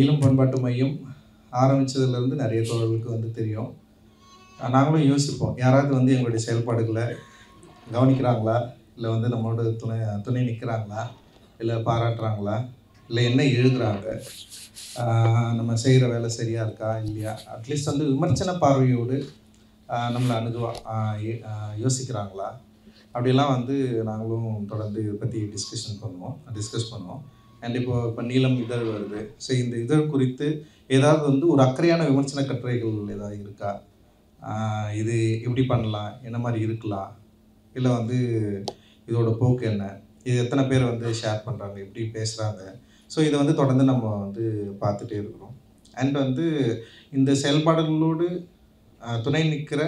நீலம் பண்பாட்டு மையம் ஆரம்பித்ததுலேருந்து நிறைய தோழர்களுக்கு வந்து தெரியும். நாங்களும் யோசிப்போம், யாராவது வந்து எங்களுடைய செயல்பாடுகளை கவனிக்கிறாங்களா, இல்லை வந்து நம்மளோட துணை நிற்கிறாங்களா, இல்லை பாராட்டுறாங்களா, இல்லை என்ன எழுதுகிறாங்க, நம்ம செய்கிற வேலை சரியாக இருக்கா இல்லையா, அட்லீஸ்ட் வந்து விமர்சன பார்வையோடு நம்மளை யோசிக்கிறாங்களா, அப்படிலாம் வந்து நாங்களும் தொடர்ந்து இதை பற்றி டிஸ்கஸ் பண்ணுவோம். அண்ட் இப்போ நீலம் இதழ் வருது. ஸோ இந்த இதழ் குறித்து ஏதாவது வந்து ஒரு அக்கறையான விமர்சன கட்டுரைகள் ஏதாவது இருக்கா, இது எப்படி பண்ணலாம், என்ன மாதிரி இருக்கலாம், இல்லை வந்து இதோட போக்கு என்ன, இது எத்தனை பேர் வந்து ஷேர் பண்ணுறாங்க, எப்படி பேசுகிறாங்க. ஸோ இதை வந்து தொடர்ந்து நம்ம வந்து பார்த்துட்டே இருக்கிறோம். அண்ட் வந்து இந்த செயல்பாடுகளோடு துணை நிற்கிற,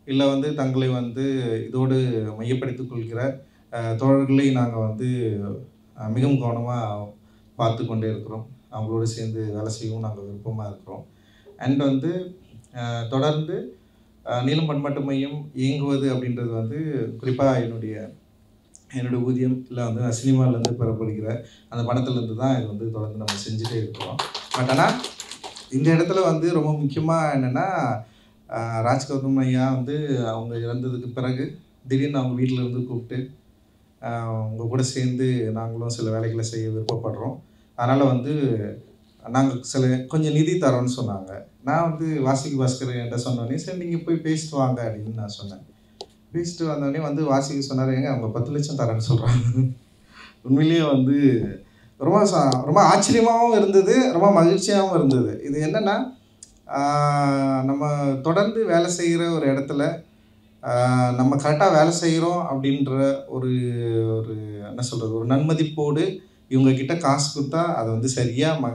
இல்லை வந்து தங்களை வந்து இதோடு மையப்படுத்திக் கொள்கிற தோழர்களை நாங்கள் வந்து மிகவும் கவனமாக பார்த்து கொண்டே இருக்கிறோம். அவங்களோடு சேர்ந்து வேலை செய்யவும் நாங்கள் விருப்பமாக இருக்கிறோம். அண்ட் வந்து தொடர்ந்து நீலம் பண்பாட்டு மையம் இயங்குவது அப்படின்றது வந்து குறிப்பாக என்னுடைய ஊதியம், இல்லை வந்து நான் சினிமாவிலேருந்து பெறப்படுகிற அந்த பணத்துலேருந்து தான் இது வந்து தொடர்ந்து நம்ம செஞ்சுட்டே இருக்கிறோம். பட் ஆனால் இந்த இடத்துல வந்து ரொம்ப முக்கியமாக என்னென்னா, ராஜ் கௌதம் ஐயா வந்து அவங்க இறந்ததுக்கு பிறகு திடீர்னு அவங்க வீட்டில் இருந்து கூப்பிட்டு உங்கள் கூட சேர்ந்து நாங்களும் சில வேலைகளை செய்ய விருப்பப்படுறோம், அதனால் வந்து நாங்கள் கொஞ்சம் நிதி தரோன்னு சொன்னாங்க. நான் வந்து வாசிக்கு பாஸ்கர் என்கிட்ட சொன்னோடனே, சரி நீங்கள் போய் பேசிட்டு வாங்க அப்படின்னு நான் சொன்னேன். பேசிட்டு வந்தோடனே வந்து வாசிக்கு சொன்னார், ஏங்க அவங்க 10 லட்சம் தரேன்னு சொல்கிறாங்க. உண்மையிலேயே வந்து ரொம்ப ஆச்சரியமாகவும் இருந்தது, ரொம்ப மகிழ்ச்சியாகவும் இருந்தது. இது என்னென்னா, நம்ம தொடர்ந்து வேலை செய்கிற ஒரு இடத்துல நம்ம கரெக்டாக வேலை செய்கிறோம் அப்படின்ற ஒரு என்ன சொல்கிறது, ஒரு நன்மதிப்போடு இவங்கக்கிட்ட காசு கொடுத்தா அதை வந்து சரியாக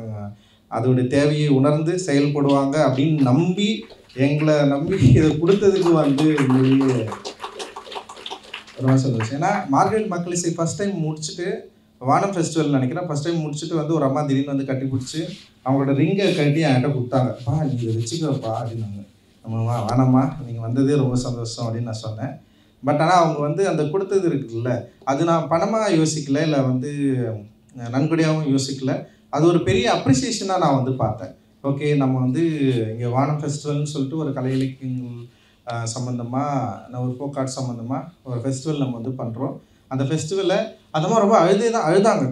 அதோடைய தேவையை உணர்ந்து செயல்படுவாங்க அப்படின்னு எங்களை நம்பி இதை கொடுத்ததுக்கு வந்து உண்மையிலேயே ரொம்ப சந்தோஷம். ஏன்னா மார்கரெட் மக்களிசை ஃபஸ்ட் டைம் முடிச்சுட்டு, வானம் ஃபெஸ்டிவல் நினைக்கிறேன், ஃபஸ்ட் டைம் முடிச்சுட்டு வந்து ஒரு அம்மா திடீர்னு வந்து கட்டி பிடிச்சி அவங்களோட ரிங்கை கட்டி என்கிட்ட கொடுத்தாங்க. நீங்கள் வச்சுக்கிறப்பா அப்படின்னாங்க. நம்ம வேணாம்மா, நீங்கள் வந்ததே ரொம்ப சந்தோஷம் அப்படின்னு நான் சொன்னேன். பட் ஆனால் அவங்க வந்து அந்த கொடுத்தது இருக்குல்ல, அது நான் பணமாக யோசிக்கல, இல்லை வந்து நன்கொடையாகவும் யோசிக்கல. அது ஒரு பெரிய அப்ரிசியேஷனாக நான் வந்து பார்த்தேன். ஓகே, நம்ம வந்து இங்கே வானம் ஃபெஸ்டிவல்னு சொல்லிட்டு ஒரு கலை இலக்கியங்கள் சம்மந்தமாக, ஒரு போக்காட் சம்மந்தமாக ஒரு ஃபெஸ்டிவல் நம்ம வந்து பண்ணுறோம். அந்த ஃபெஸ்டிவலை அந்த மாதிரி ரொம்ப அழுதாங்க,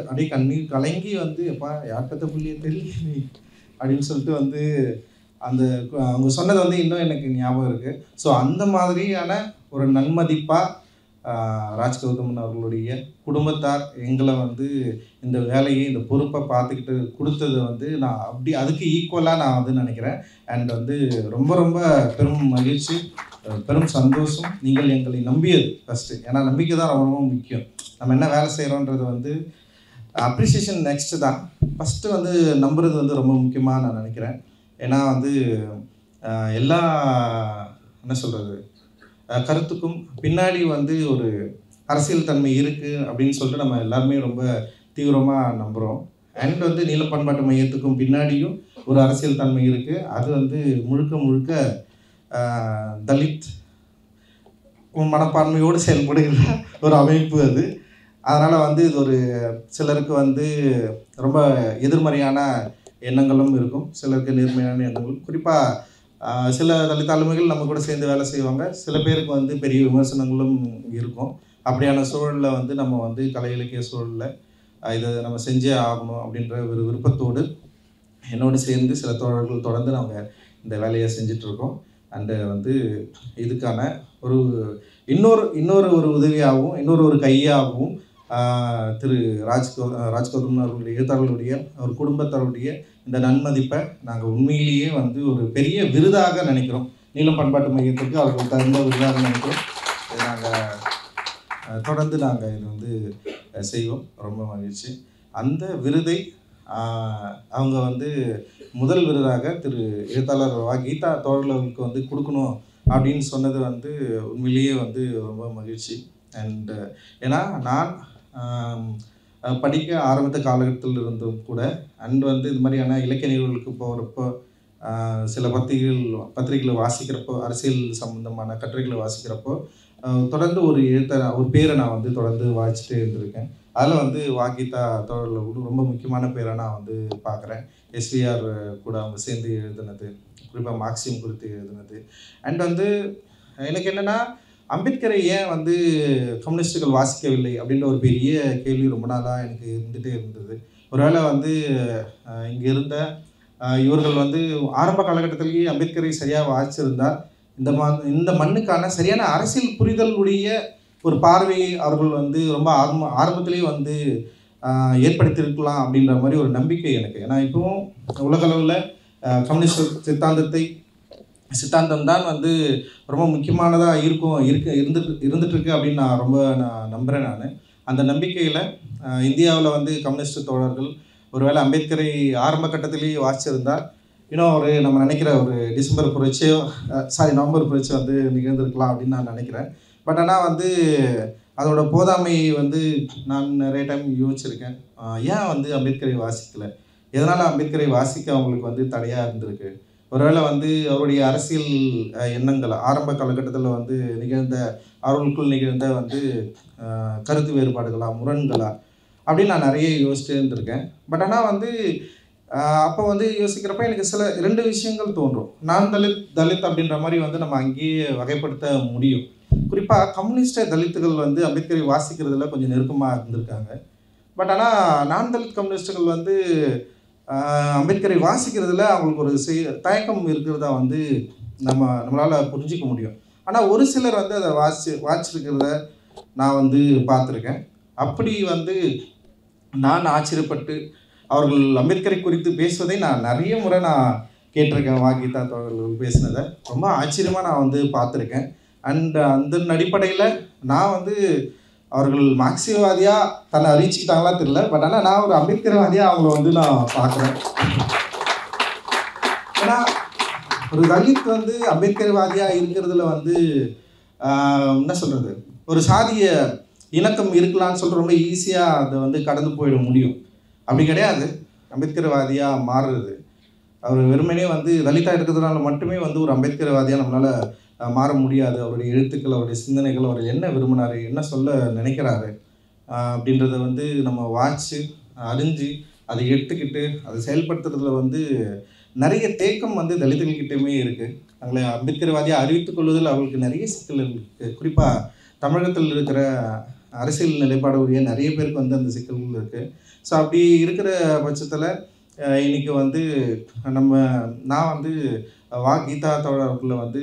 அப்படியே கண்ணீர் கலங்கி வந்து, எப்பா யார் பெற்ற புள்ளியே தெரியல அப்படின்னு சொல்லிட்டு வந்து அவங்க சொன்னது வந்து இன்னும் எனக்கு ஞாபகம் இருக்குது. ஸோ அந்த மாதிரியான ஒரு நன்மதிப்பாக ராஜ் கௌதமன் அவர்களுடைய குடும்பத்தார் எங்களை வந்து இந்த வேலையை, இந்த பொறுப்பை பார்த்துக்கிட்டு கொடுத்தது வந்து நான் அதுக்கு ஈக்குவலாக நான் வந்து நினைக்கிறேன். அண்ட் வந்து ரொம்ப ரொம்ப பெரும் மகிழ்ச்சி, பெரும் சந்தோஷம். நீங்கள் எங்களை நம்பியது ஃபஸ்ட்டு, ஏன்னா நம்பிக்கை தான் ரொம்ப ரொம்ப முக்கியம். நம்ம என்ன வேலை செய்கிறோன்றது வந்து அப்ரிசியேஷன் நெக்ஸ்ட்டு தான். ஃபஸ்ட்டு வந்து நம்புறது வந்து ரொம்ப முக்கியமாக நான் நினைக்கிறேன். ஏன்னா வந்து எல்லா என்ன சொல்கிறது, கருத்துக்கும் பின்னாடி வந்து ஒரு அரசியல் தன்மை இருக்குது அப்படின்னு சொல்லிட்டு நம்ம எல்லாருமே ரொம்ப தீவிரமாக நம்புகிறோம். அண்ட் வந்து நீலம் பண்பாட்டு மையத்துக்கும் பின்னாடியும் ஒரு அரசியல் தன்மை இருக்குது. அது வந்து முழுக்க தலித் மனப்பான்மையோடு செயல்படுகிற ஒரு அமைப்பு அது. அதனால் வந்து இது ஒரு சிலருக்கு வந்து ரொம்ப எதிர்மறையான எண்ணங்களும் இருக்கும், சிலருக்கு நேர்மையான எண்ணங்களும். குறிப்பாக சில தலித் ஆளுமைகள் நம்ம கூட சேர்ந்து வேலை செய்வாங்க, சில பேருக்கு வந்து பெரிய விமர்சனங்களும் இருக்கும். அப்படியான சூழலில் வந்து நம்ம வந்து கலை இலக்கிய சூழலில் இதை நம்ம செஞ்சே ஆகணும் அப்படின்ற ஒரு விருப்பத்தோடு என்னோடு சேர்ந்து சில தோழர்கள் தொடர்ந்து நாங்கள் இந்த வேலையை செஞ்சிட்ருக்கோம். அண்டு வந்து இதுக்கான ஒரு இன்னொரு ஒரு உதவியாகவும், ஒரு கையாகவும் திரு ராஜ் கௌதமன் அவர்களுடைய எழுத்தாளர்களுடைய ஒரு குடும்பத்தாருடைய இந்த நன்மதிப்பை நாங்கள் உண்மையிலேயே வந்து ஒரு பெரிய விருதாக நினைக்கிறோம். நீலம் பண்பாட்டு மையத்துக்கு அவர்கள் தகுந்த விருதாக நினைக்கிறோம். தொடர்ந்து நாங்கள் இது வந்து செய்வோம். ரொம்ப மகிழ்ச்சி. அந்த விருதை அவங்க வந்து முதல் விருதாக திரு எழுத்தாளர் கீதா தோழர்களுக்கு வந்து கொடுக்கணும் அப்படின்னு சொன்னது வந்து உண்மையிலேயே வந்து ரொம்ப மகிழ்ச்சி. அண்ட் ஏன்னா நான் படிக்க ஆரம்பித்த காலகட்டத்தில் இருந்தும் கூட, அண்ட் வந்து இது மாதிரியான இலக்கிய நிகழ்வுகளுக்கு போகிறப்போ, சில பத்திரிகைகளை வாசிக்கிறப்போ, அரசியல் சம்பந்தமான கட்டுரைகளை வாசிக்கிறப்போ தொடர்ந்து ஒரு பேரை நான் வந்து தொடர்ந்து வாசிச்சுட்டே இருந்திருக்கேன். அதில் வந்து கீதா தோழர்கள் ரொம்ப முக்கியமான பேரை நான் வந்து பார்க்குறேன். எஸ்விஆர் கூட அவங்க சேர்ந்து எழுதுனது, குறிப்பாக மார்க்சியம் குறித்து எழுதுனது. அண்ட் வந்து எனக்கு என்னென்னா, அம்பேத்கரை ஏன் வந்து கம்யூனிஸ்டுகள் வாசிக்கவில்லை அப்படின்ற ஒரு பெரிய கேள்வி ரொம்ப நாளாக எனக்கு இருந்துகிட்டே இருந்தது. ஒருவேளை வந்து இங்கே இருந்த இவர்கள் வந்து ஆரம்ப காலகட்டத்திலேயே அம்பேத்கரை சரியாக வாசிச்சிருந்தால் இந்த மண்ணுக்கான சரியான அரசியல் புரிதலுடைய ஒரு பார்வையை அவர்கள் வந்து ரொம்ப ஆரம்பத்திலேயே வந்து ஏற்படுத்தியிருக்கலாம் அப்படின்ற மாதிரி ஒரு நம்பிக்கை எனக்கு. ஏன்னா இப்போவும் உலகளவில் கம்யூனிஸ்ட் சித்தாந்தம் தான் வந்து ரொம்ப முக்கியமானதாக இருந்துகிட்ருக்கு அப்படின்னு நான் நம்புகிறேன். அந்த நம்பிக்கையில் இந்தியாவில் வந்து கம்யூனிஸ்ட் தோழர்கள் ஒருவேளை அம்பேத்கரை ஆரம்ப கட்டத்திலேயே வாசிச்சிருந்தால் இன்னும் நம்ம நினைக்கிற ஒரு நவம்பர் புரட்சியோ வந்து நிகழ்ந்திருக்கலாம் அப்படின்னு நான் நினைக்கிறேன். பட் ஆனால் வந்து அதோட போதாமை வந்து நான் நிறைய டைம் யோசிச்சிருக்கேன். ஏன் வந்து அம்பேத்கரை வாசிக்கலை, எதனால் அம்பேத்கரை வாசிக்க அவங்களுக்கு வந்து தடையாக இருந்திருக்கு? ஒருவேளை வந்து அவருடைய அரசியல் எண்ணங்கள் ஆரம்ப காலகட்டத்தில் வந்து அவர்களுக்குள் நிகழ்ந்த வந்து கருத்து வேறுபாடுகளா, முரண்களா அப்படின்னு நான் நிறைய யோசிச்சுட்டே இருந்திருக்கேன். பட் ஆனால் வந்து அப்போ வந்து யோசிக்கிறப்ப எனக்கு 2 விஷயங்கள் தோன்றும். நான் தலித் அப்படின்ற மாதிரி வந்து நம்ம அங்கேயே வகைப்படுத்த முடியும். குறிப்பாக கம்யூனிஸ்ட் தலித்துகள் வந்து அம்பேத்கரை வாசிக்கிறதுல கொஞ்சம் நெருக்கமாக இருந்திருக்காங்க. பட் ஆனால் நான் தலித் கம்யூனிஸ்டுகள் வந்து அம்பேத்கரை வாசிக்கிறதுல அவங்களுக்கு ஒரு தயக்கம் இருக்கிறதா வந்து நம்மளால் புரிஞ்சிக்க முடியும். ஆனால் ஒரு சிலர் வந்து அதை வாசிச்சிருக்கிறத நான் வந்து பார்த்துருக்கேன். அப்படி வந்து நான் ஆச்சரியப்பட்டு அவர்கள் அம்பேத்கரை குறித்து பேசுவதை நான் நிறைய முறை கேட்டிருக்கேன். கீதா தோழர்கள் பேசினதை ரொம்ப ஆச்சரியமாக நான் வந்து பார்த்துருக்கேன். அண்ட் அந்த அடிப்படையில் நான் வந்து அவர்கள் மார்க்சியவாதியாக தன்னை அறிவிச்சுக்கிட்டாங்களா தெரியல. பட் ஆனால் நான் ஒரு அம்பேத்கர்வாதியாக அவங்கள வந்து நான் பார்க்குறேன். ஏன்னா ஒரு தலித் வந்து அம்பேத்கர்வாதியாக இருக்கிறதுல வந்து என்ன சொல்கிறது, ஒரு சாதிய இணக்கம் இருக்கலான்னு சொல்லிட்டு ரொம்ப ஈஸியாக அதை வந்து கடந்து போயிட முடியும். அப்படி கிடையாது. அம்பேத்கர்வாதியாக மாறுறது அவர் வெறுமனே வந்து தலித்தாக இருக்கிறதுனால மட்டுமே வந்து ஒரு அம்பேத்கர்வாதியாக நம்மளால் மாற முடியாது. அவருடைய எழுத்துக்கள், அவருடைய சிந்தனைகள், அவர் என்ன விரும்பினார், என்ன சொல்ல நினைக்கிறாரு அப்படின்றத வந்து நம்ம வாட்சி அறிஞ்சு அதை எடுத்துக்கிட்டு அதை செயல்படுத்துறதுல வந்து நிறைய தேக்கம் வந்து தலித்துகள்கிட்டயுமே இருக்குது. அவங்களை அம்பேத்கர்வாதியாக அறிவித்துக் கொள்வதில் அவங்களுக்கு நிறைய சிக்கல்கள் இருக்குது. குறிப்பாக தமிழகத்தில் இருக்கிற அரசியல் நிலைப்பாடு உடைய நிறைய பேருக்கு வந்து அந்த சிக்கல்கள் இருக்குது. ஸோ அப்படி இருக்கிற பட்சத்தில் இன்றைக்கி வந்து நான் வந்து கீதா தோழர்களை வந்து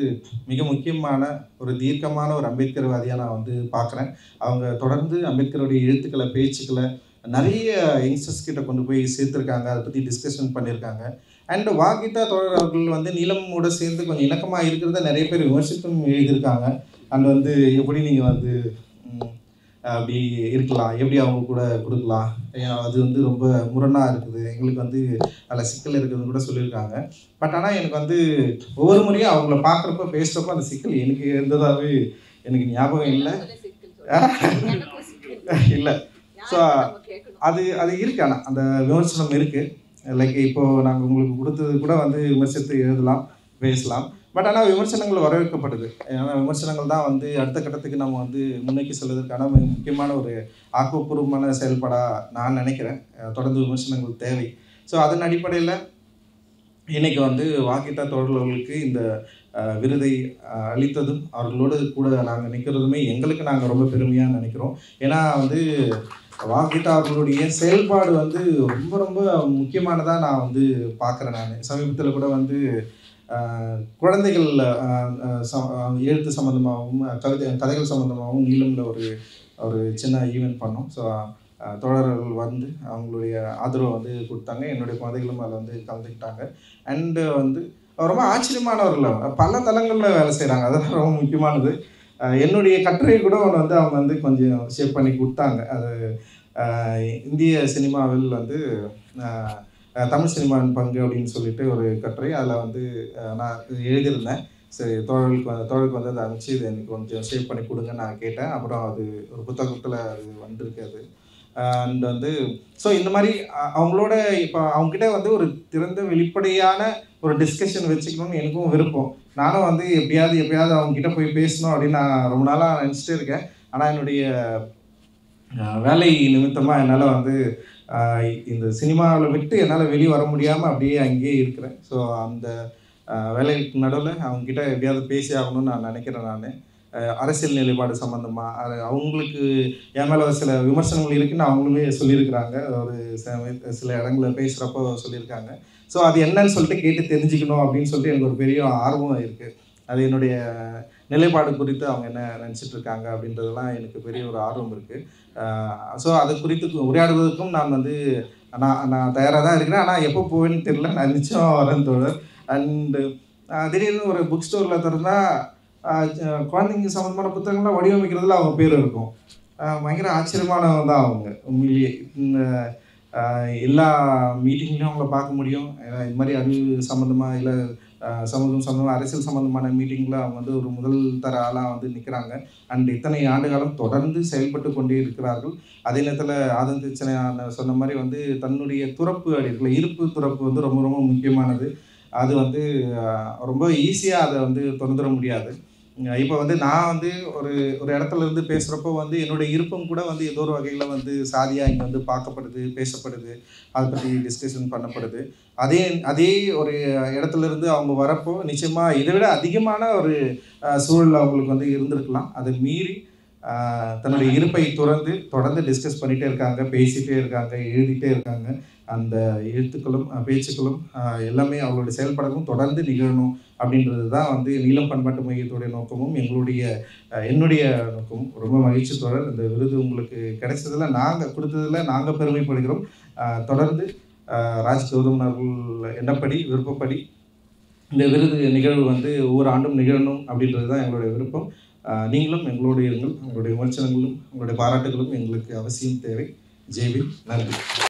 மிக முக்கியமான ஒரு தீர்க்கமான ஒரு அம்பேத்கர்வாதியாக நான் வந்து பார்க்குறேன். அவங்க தொடர்ந்து அம்பேத்கருடைய எழுத்துக்களை, பேச்சுக்களை நிறைய யங்ஸ்டர்ஸ் கிட்ட கொண்டு போய் சேர்த்துருக்காங்க. அதை பற்றி டிஸ்கஷன் பண்ணியிருக்காங்க. அண்ட் கீதா தோழர் அவர்கள் வந்து நீலமோட சேர்ந்து கொஞ்சம் இணக்கமாக இருக்கிறத நிறைய பேர் விமர்சித்தும் எழுதியிருக்காங்க. அண்ட் வந்து எப்படி நீங்கள் வந்து அப்படி இருக்கலாம், எப்படி அவங்க கூட கொடுக்கலாம், அது வந்து ரொம்ப முரணாக இருக்குது, எங்களுக்கு வந்து அதில் சிக்கல் இருக்குதுன்னு கூட சொல்லியிருக்காங்க. பட் ஆனால் எனக்கு வந்து ஒவ்வொரு முறையும் அவங்கள பார்க்குறப்ப பேசுகிறப்ப அந்த சிக்கல் எனக்கு இருந்ததாகவே எனக்கு ஞாபகம் இல்லை. இல்லை. ஸோ அது இருக்கு. ஆனால் அந்த விமர்சனம் இருக்குது. லைக் இப்போது நாங்கள் உங்களுக்கு கொடுத்தது கூட வந்து விமர்சித்து எழுதலாம், பேசலாம். பட் ஆனால் விமர்சனங்கள் வரவேற்கப்படுது. ஏன்னா விமர்சனங்கள் தான் வந்து அடுத்த கட்டத்துக்கு நம்ம வந்து முன்னோக்கி செல்வதற்கான முக்கியமான ஒரு ஆக்கப்பூர்வமான செயல்பாடாக நான் நினைக்கிறேன். தொடர்ந்து விமர்சனங்கள் தேவை. ஸோ அதன் அடிப்படையில் இன்றைக்கி வந்து கீதா தோழர்களுக்கு இந்த விருதை அளித்ததும் அவர்களோடு கூட நாங்கள் நிற்கிறதுமே எங்களுக்கு நாங்கள் ரொம்ப பெருமையாக நினைக்கிறோம். ஏன்னா வந்து கீதா அவர்களுடைய செயல்பாடு வந்து ரொம்ப ரொம்ப முக்கியமானதாக நான் வந்து பார்க்குறேன். நான் சமீபத்தில் கூட வந்து குழந்தைகள் எழுத்து சம்மந்தமாகவும் கதைகள் சம்மந்தமாகவும் நீளமில் ஒரு சின்ன ஈவெண்ட் பண்ணோம். ஸோ தோழர்கள் வந்து அவங்களுடைய ஆதரவை வந்து கொடுத்தாங்க. என்னுடைய குழந்தைகளும் அதில் வந்து கலந்துக்கிட்டாங்க. அண்டு வந்து ரொம்ப ஆச்சரியமானவர்கள் பல தளங்களில் வேலை செய்கிறாங்க. அதெல்லாம் ரொம்ப முக்கியமானது. என்னுடைய கட்டுரை கூட வந்து அவங்க வந்து கொஞ்சம் ஷேப் பண்ணி கொடுத்தாங்க. அது இந்திய சினிமாவில் வந்து தமிழ் சினிமாவின் பங்கு அப்படின்னு சொல்லிட்டு ஒரு கட்டுரை. அதில் வந்து நான் எழுதியிருந்தேன். சரி, தோழருக்கு வந்து அதை அனுப்பிச்சு இது எனக்கு கொஞ்சம் ஷேப் பண்ணி கொடுங்க நான் கேட்டேன். அப்புறம் அது ஒரு புத்தகத்தில் அது வந்திருக்கு. அது அண்ட் வந்து ஸோ இந்த மாதிரி அவங்களோட இப்போ அவங்ககிட்ட வந்து ஒரு திறந்த வெளிப்படையான ஒரு டிஸ்கஷன் வச்சுக்கணும்னு எனக்கும் விருப்பம். நானும் வந்து எப்பயாவது அவங்ககிட்ட போய் பேசணும் அப்படின்னு நான் ரொம்ப நாளாக நினச்சிட்டே இருக்கேன். ஆனால் என்னுடைய வேலை நிமித்தமாக என்னால் வந்து இந்த சினிமாவில் விட்டு என்னால் வெளியே வர முடியாமல் அப்படியே அங்கேயே இருக்கிறேன். ஸோ அந்த வேலைகளுக்கு நடுவில் அவங்கக்கிட்ட எப்படியாவது பேசி ஆகணும்னு நான் நினைக்கிறேன். நான் அரசியல் நிலைப்பாடு சம்மந்தமாக அவங்களுக்கு என் மேலே சில விமர்சனங்கள் இருக்குதுன்னு அவங்களுமே சொல்லியிருக்கிறாங்க. ஒரு சில இடங்களில் பேசுகிறப்போ சொல்லியிருக்காங்க. ஸோ அது என்னன்னு சொல்லிட்டு கேட்டு தெரிஞ்சுக்கணும் அப்படின்னு சொல்லிட்டு எனக்கு ஒரு பெரிய ஆர்வம் இருக்குது. அது என்னுடைய நிலைப்பாடு குறித்து அவங்க என்ன நினச்சிட்டு இருக்காங்க அப்படின்றதெல்லாம் எனக்கு பெரிய ஒரு ஆர்வம் இருக்குது. ஸோ அது குறித்து உரையாடுவதற்கும் நான் தயாராக தான் இருக்கிறேன். ஆனால் எப்போ போவேன்னு தெரியல. நான் நிச்சயம் வரேன் தோழர். அண்டு திடீர்னு ஒரு புக் ஸ்டோரில் திறந்தா குழந்தைங்க சம்மந்தமான புத்தகங்கள்லாம் வடிவமைக்கிறதுல அவங்க பேர் இருக்கும். பயங்கர ஆச்சரியமானவங்க தான் அவங்க. உண்மையிலேயே எல்லா மீட்டிங்லேயும் அவங்கள பார்க்க முடியும். இது மாதிரி அறிவு சம்மந்தமாக இல்லை சமூகம் சம்மந்தமாக அரசியல் சம்மந்தமான மீட்டிங்கில் அவங்க ஒரு முதல் தர ஆளாக நிற்கிறாங்க. அண்ட் இத்தனை ஆண்டு காலம் தொடர்ந்து செயல்பட்டு கொண்டே இருக்கிறார்கள். அதே நேரத்தில் ஆதந்திச்சனை சொன்ன மாதிரி தன்னுடைய துறப்பு அப்படி இருப்பு துறப்பு ரொம்ப ரொம்ப முக்கியமானது. அது ரொம்ப ஈஸியாக அதை திறந்துட முடியாது. இப்போ நான் ஒரு ஒரு இடத்துல இருந்து பேசுகிறப்போ என்னுடைய இருப்பும் கூட ஏதோ ஒரு வகையில் சாதியாக இங்கே பார்க்கப்படுது, பேசப்படுது, அதை பற்றி டிஸ்கஷன் பண்ணப்படுது. அதே ஒரு இடத்துல இருந்து அவங்க வரப்போ நிச்சயமாக இதை விட அதிகமான ஒரு சூழல் அவங்களுக்கு இருந்திருக்கலாம். அதை மீறி தன்னுடைய இருப்பை தொடர்ந்து டிஸ்கஸ் பண்ணிகிட்டே இருக்காங்க, பேசிகிட்டே இருக்காங்க, எழுதிட்டே இருக்காங்க. அந்த எழுத்துக்களும் பேச்சுக்களும் எல்லாமே அவங்களுடைய செயல்பாடுகளும் தொடர்ந்து நிகழணும் அப்படின்றது தான் நீலம் பண்பாட்டு மையத்துடைய நோக்கமும் என்னுடைய நோக்கமும். ரொம்ப மகிழ்ச்சி தோழர். இந்த விருது உங்களுக்கு கிடைச்சதில் நாங்கள் கொடுத்ததில் நாங்கள் பெருமைப்படுகிறோம். தொடர்ந்து ராஜ் கௌதம் அவர்கள் எண்ணப்படி விருப்பப்படி இந்த விருது நிகழ்வு ஒவ்வொரு ஆண்டும் நிகழணும் அப்படின்றது தான் எங்களுடைய விருப்பம். நீங்களும் எங்களோடு இருங்கள். உங்களுடைய விமர்சனங்களும் உங்களுடைய பாராட்டுகளும் எங்களுக்கு அவசியம் தேவை. ஜெய்பி. நன்றி.